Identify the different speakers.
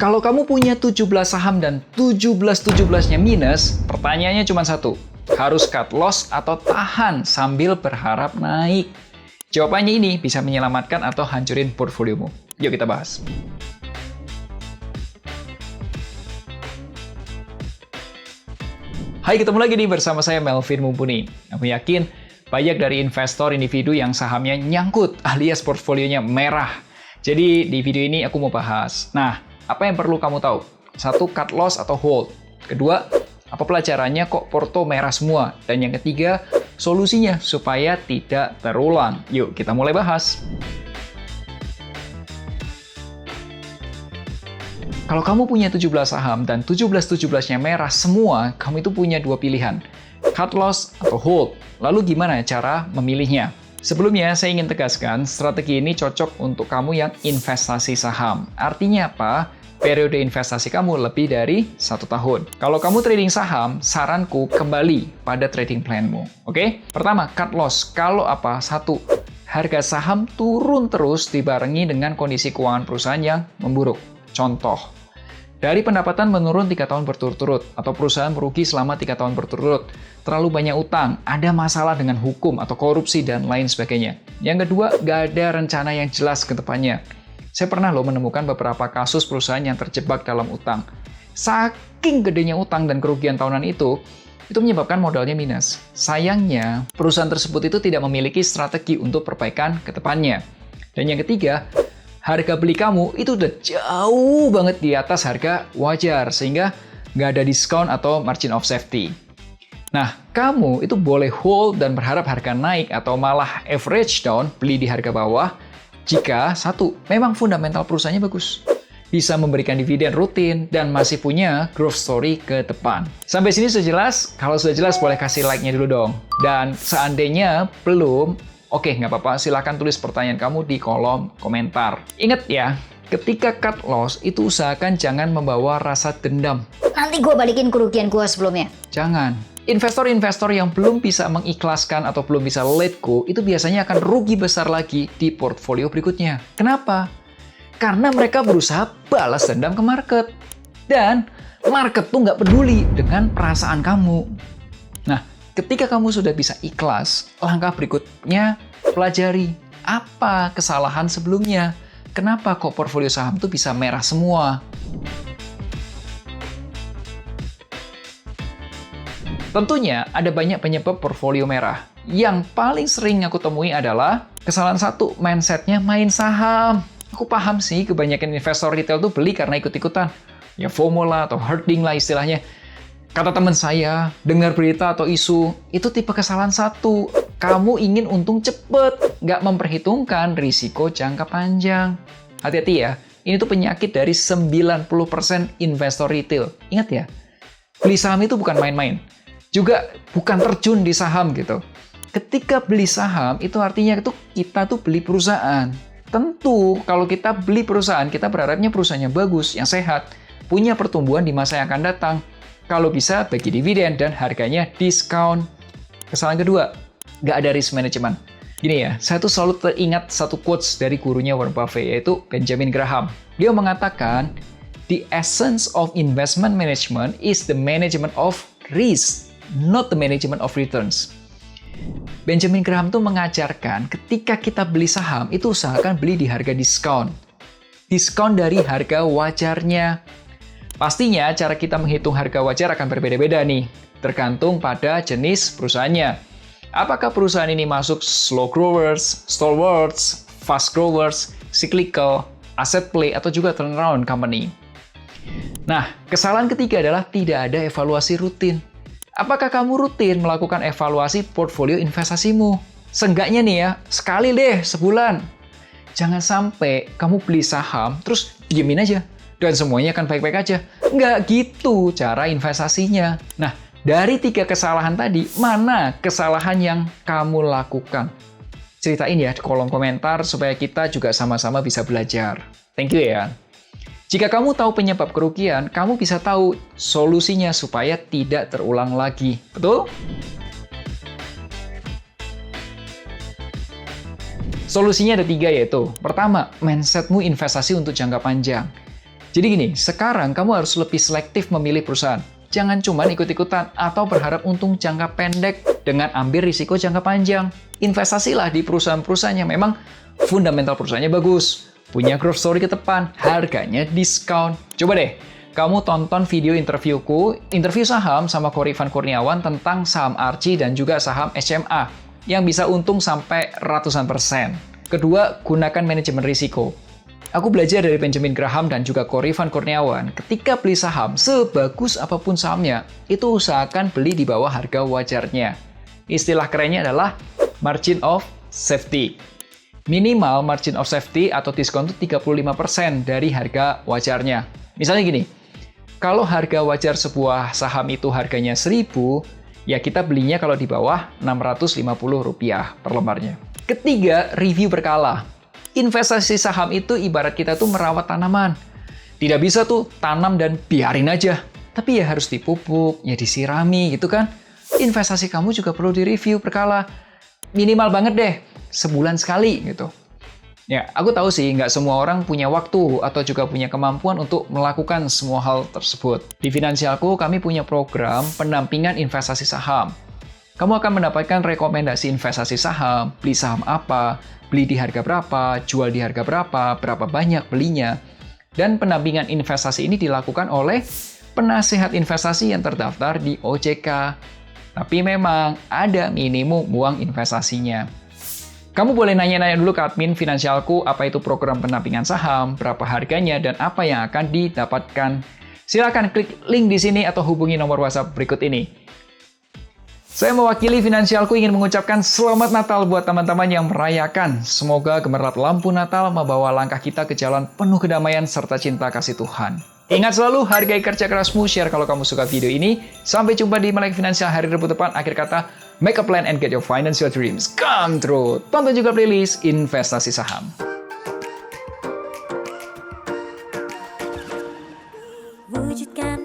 Speaker 1: Kalau kamu punya 17 saham dan 17-17-nya minus, pertanyaannya cuma satu. Harus cut loss atau tahan sambil berharap naik? Jawabannya ini bisa menyelamatkan atau hancurin portfoliomu. Yuk kita bahas. Hai, ketemu lagi nih bersama saya Melvin Mumpuni. Aku yakin banyak dari investor individu yang sahamnya nyangkut alias portfolionya merah. Jadi di video ini aku mau bahas. Nah, apa yang perlu kamu tahu? Satu, cut loss atau hold. Kedua, apa pelajarannya kok porto merah semua? Dan yang ketiga, solusinya supaya tidak terulang. Yuk kita mulai bahas. Kalau kamu punya 17 saham dan 17-17-nya merah semua, kamu itu punya dua pilihan, cut loss atau hold. Lalu gimana cara memilihnya? Sebelumnya, saya ingin tegaskan, strategi ini cocok untuk kamu yang investasi saham. Artinya apa? Periode investasi kamu lebih dari 1 tahun. Kalau kamu trading saham, saranku kembali pada trading planmu. Oke? Pertama, cut loss. Kalau apa? Satu, harga saham turun terus dibarengi dengan kondisi keuangan perusahaan yang memburuk. Contoh, dari pendapatan menurun 3 tahun berturut-turut, atau perusahaan merugi selama 3 tahun berturut-turut, terlalu banyak utang, ada masalah dengan hukum atau korupsi, dan lain sebagainya. Yang kedua, nggak ada rencana yang jelas ke depannya. Saya pernah menemukan beberapa kasus perusahaan yang terjebak dalam utang. Saking gedenya utang dan kerugian tahunan itu menyebabkan modalnya minus. Sayangnya, perusahaan tersebut itu tidak memiliki strategi untuk perbaikan ke depannya. Dan yang ketiga, harga beli kamu itu udah jauh banget di atas harga wajar, sehingga nggak ada diskon atau margin of safety. Nah, kamu itu boleh hold dan berharap harga naik atau malah average down, beli di harga bawah, jika satu, memang fundamental perusahaannya bagus, bisa memberikan dividen rutin, dan masih punya growth story ke depan. Sampai sini sudah jelas? Kalau sudah jelas, boleh kasih like-nya dulu dong. Dan seandainya belum, oke, nggak apa-apa, silahkan tulis pertanyaan kamu di kolom komentar. Ingat ya, ketika cut loss, itu usahakan jangan membawa rasa dendam.
Speaker 2: Nanti gue balikin kerugian gue sebelumnya.
Speaker 1: Jangan. Investor-investor yang belum bisa mengikhlaskan atau belum bisa let go, itu biasanya akan rugi besar lagi di portfolio berikutnya. Kenapa? Karena mereka berusaha balas dendam ke market. Dan market tuh nggak peduli dengan perasaan kamu. Nah, ketika kamu sudah bisa ikhlas, langkah berikutnya pelajari apa kesalahan sebelumnya. Kenapa kok portfolio saham itu bisa merah semua? Tentunya ada banyak penyebab portfolio merah. Yang paling sering aku temui adalah kesalahan satu, mindsetnya main saham. Aku paham sih kebanyakan investor retail tuh beli karena ikut-ikutan. Ya FOMO lah atau herding lah istilahnya. Kata teman saya, dengar berita atau isu, itu tipe kesalahan satu. Kamu ingin untung cepet, nggak memperhitungkan risiko jangka panjang. Hati-hati ya, ini tuh penyakit dari 90% investor retail. Ingat ya, beli saham itu bukan main-main. Juga bukan terjun di saham gitu. Ketika beli saham, itu artinya itu kita tuh beli perusahaan. Tentu, kalau kita beli perusahaan, kita berharapnya perusahaannya bagus, yang sehat, punya pertumbuhan di masa yang akan datang. Kalau bisa, bagi dividen dan harganya diskon. Kesalahan kedua, nggak ada risk management. Gini ya, saya tuh selalu teringat satu quotes dari gurunya Warren Buffett, yaitu Benjamin Graham. Dia mengatakan, "The essence of investment management is the management of risk, not the management of returns." Benjamin Graham tuh mengajarkan, ketika kita beli saham, itu usahakan beli di harga diskon. Diskon dari harga wajarnya. Pastinya cara kita menghitung harga wajar akan berbeda-beda nih, tergantung pada jenis perusahaannya. Apakah perusahaan ini masuk slow growers, stalwarts, fast growers, cyclical, asset play, atau juga turnaround company? Nah, kesalahan ketiga adalah tidak ada evaluasi rutin. Apakah kamu rutin melakukan evaluasi portfolio investasimu? Seenggaknya nih ya, sekali deh sebulan. Jangan sampai kamu beli saham, terus diemin aja. Dan semuanya akan baik-baik aja. Nggak gitu cara investasinya. Nah, dari 3 kesalahan tadi, mana kesalahan yang kamu lakukan? Ceritain ya di kolom komentar supaya kita juga sama-sama bisa belajar. Thank you ya. Jika kamu tahu penyebab kerugian, kamu bisa tahu solusinya supaya tidak terulang lagi. Betul? Solusinya ada 3 yaitu, pertama, mindsetmu investasi untuk jangka panjang. Jadi gini, sekarang kamu harus lebih selektif memilih perusahaan. Jangan cuma ikut-ikutan atau berharap untung jangka pendek dengan ambil risiko jangka panjang. Investasilah di perusahaan-perusahaan yang memang fundamental perusahaannya bagus, punya growth story ke depan, harganya diskon. Coba deh, kamu tonton video interviewku, interview saham sama Ko Rifan Kurniawan tentang saham Archie dan juga saham SMA yang bisa untung sampai ratusan persen. Kedua, gunakan manajemen risiko. Aku belajar dari Benjamin Graham dan juga Ko Rifan Kurniawan, ketika beli saham, sebagus apapun sahamnya, itu usahakan beli di bawah harga wajarnya. Istilah kerennya adalah margin of safety. Minimal margin of safety atau diskon itu 35% dari harga wajarnya. Misalnya gini, kalau harga wajar sebuah saham itu harganya 1.000, ya kita belinya kalau di bawah Rp650 per lembarnya. Ketiga, review berkala. Investasi saham itu ibarat kita tuh merawat tanaman. Tidak bisa tuh tanam dan biarin aja. Tapi ya harus dipupuk, ya disirami gitu kan. Investasi kamu juga perlu direview berkala. Minimal banget deh, sebulan sekali gitu. Ya, aku tahu sih nggak semua orang punya waktu atau juga punya kemampuan untuk melakukan semua hal tersebut. Di Finansialku, kami punya program pendampingan investasi saham. Kamu akan mendapatkan rekomendasi investasi saham, beli saham apa, beli di harga berapa, jual di harga berapa banyak belinya. Dan pendampingan investasi ini dilakukan oleh penasehat investasi yang terdaftar di OJK. Tapi memang ada minimum uang investasinya. Kamu boleh nanya-nanya dulu ke admin Finansialku apa itu program pendampingan saham, berapa harganya, dan apa yang akan didapatkan. Silakan klik link di sini atau hubungi nomor WhatsApp berikut ini. Saya mewakili Finansialku ingin mengucapkan Selamat Natal buat teman-teman yang merayakan. Semoga gemerlap lampu Natal membawa langkah kita ke jalan penuh kedamaian serta cinta kasih Tuhan. Ingat selalu, hargai kerja kerasmu, share kalau kamu suka video ini. Sampai jumpa di Melek Finansial hari Rabu depan. Akhir kata, make a plan and get your financial dreams come true. Tonton juga playlist investasi saham.
Speaker 3: Wujudkan